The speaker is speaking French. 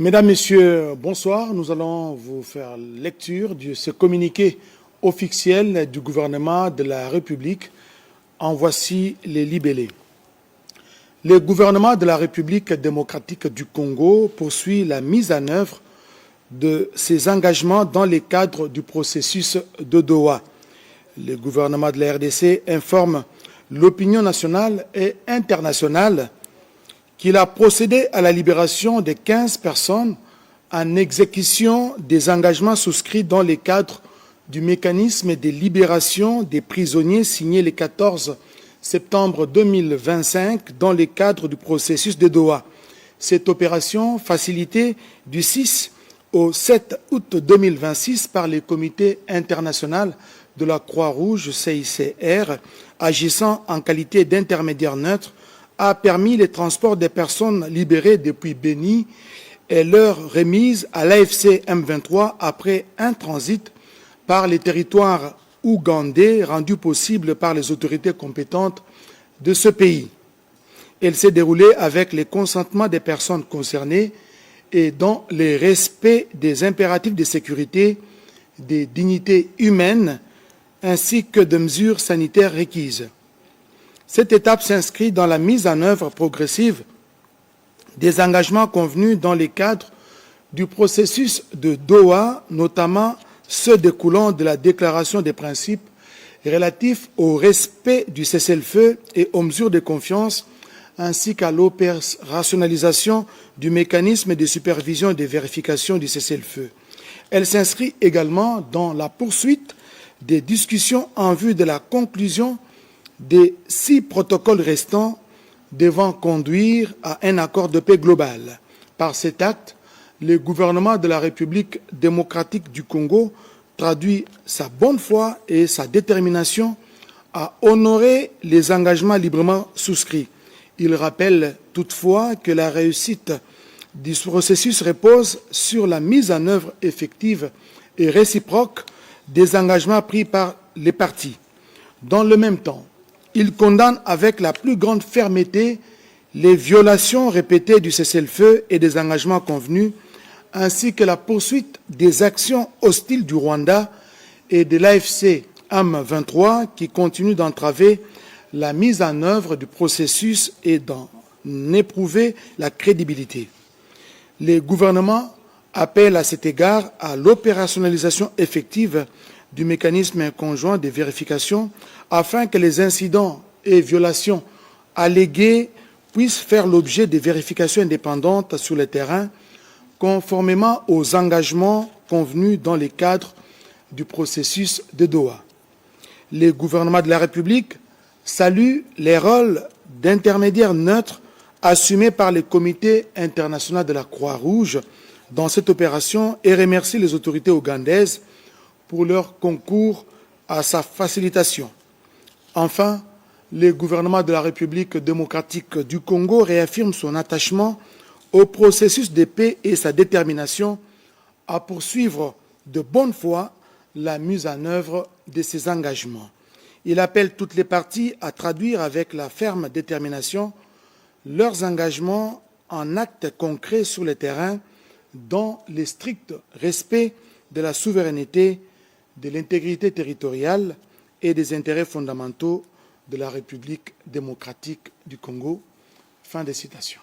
Mesdames, Messieurs, bonsoir. Nous allons vous faire lecture de ce communiqué officiel du gouvernement de la République. En voici les libellés. Le gouvernement de la République démocratique du Congo poursuit la mise en œuvre de ses engagements dans le cadre du processus de Doha. Le gouvernement de la RDC informe l'opinion nationale et internationale qu'il a procédé à la libération de 15 personnes en exécution des engagements souscrits dans le cadre du mécanisme de libération des prisonniers signé le 14 septembre 2025 dans le cadre du processus de Doha. Cette opération, facilitée du 6 au 7 août 2026 par le Comité international de la Croix-Rouge CICR, agissant en qualité d'intermédiaire neutre, a permis le transport des personnes libérées depuis Béni et leur remise à l'AFC M23 après un transit par les territoires ougandais rendu possible par les autorités compétentes de ce pays. Elle s'est déroulée avec le consentement des personnes concernées et dans le respect des impératifs de sécurité, des dignités humaines ainsi que de mesures sanitaires requises. Cette étape s'inscrit dans la mise en œuvre progressive des engagements convenus dans le cadre du processus de Doha, notamment ceux découlant de la déclaration des principes relatifs au respect du cessez-le-feu et aux mesures de confiance, ainsi qu'à l'opérationnalisation du mécanisme de supervision et de vérification du cessez-le-feu. Elle s'inscrit également dans la poursuite des discussions en vue de la conclusion des 6 protocoles restants devant conduire à un accord de paix global. Par cet acte, le gouvernement de la République démocratique du Congo traduit sa bonne foi et sa détermination à honorer les engagements librement souscrits. Il rappelle toutefois que la réussite du processus repose sur la mise en œuvre effective et réciproque des engagements pris par les parties. Dans le même temps, il condamne avec la plus grande fermeté les violations répétées du cessez-le-feu et des engagements convenus, ainsi que la poursuite des actions hostiles du Rwanda et de l'AFC M23 qui continuent d'entraver la mise en œuvre du processus et d'en éprouver la crédibilité. Le gouvernement appelle à cet égard à l'opérationnalisation effective du mécanisme conjoint de vérification afin que les incidents et violations allégués puissent faire l'objet de vérifications indépendantes sur le terrain, conformément aux engagements convenus dans le cadre du processus de Doha. Le gouvernement de la République salue les rôles d'intermédiaire neutre assumés par le Comité international de la Croix-Rouge dans cette opération et remercie les autorités ougandaises pour leur concours à sa facilitation. Enfin, le gouvernement de la République démocratique du Congo réaffirme son attachement au processus de paix et sa détermination à poursuivre de bonne foi la mise en œuvre de ses engagements. Il appelle toutes les parties à traduire avec la ferme détermination leurs engagements en actes concrets sur le terrain dans le strict respect de la souveraineté, de l'intégrité territoriale et des intérêts fondamentaux de la République démocratique du Congo. Fin de citation.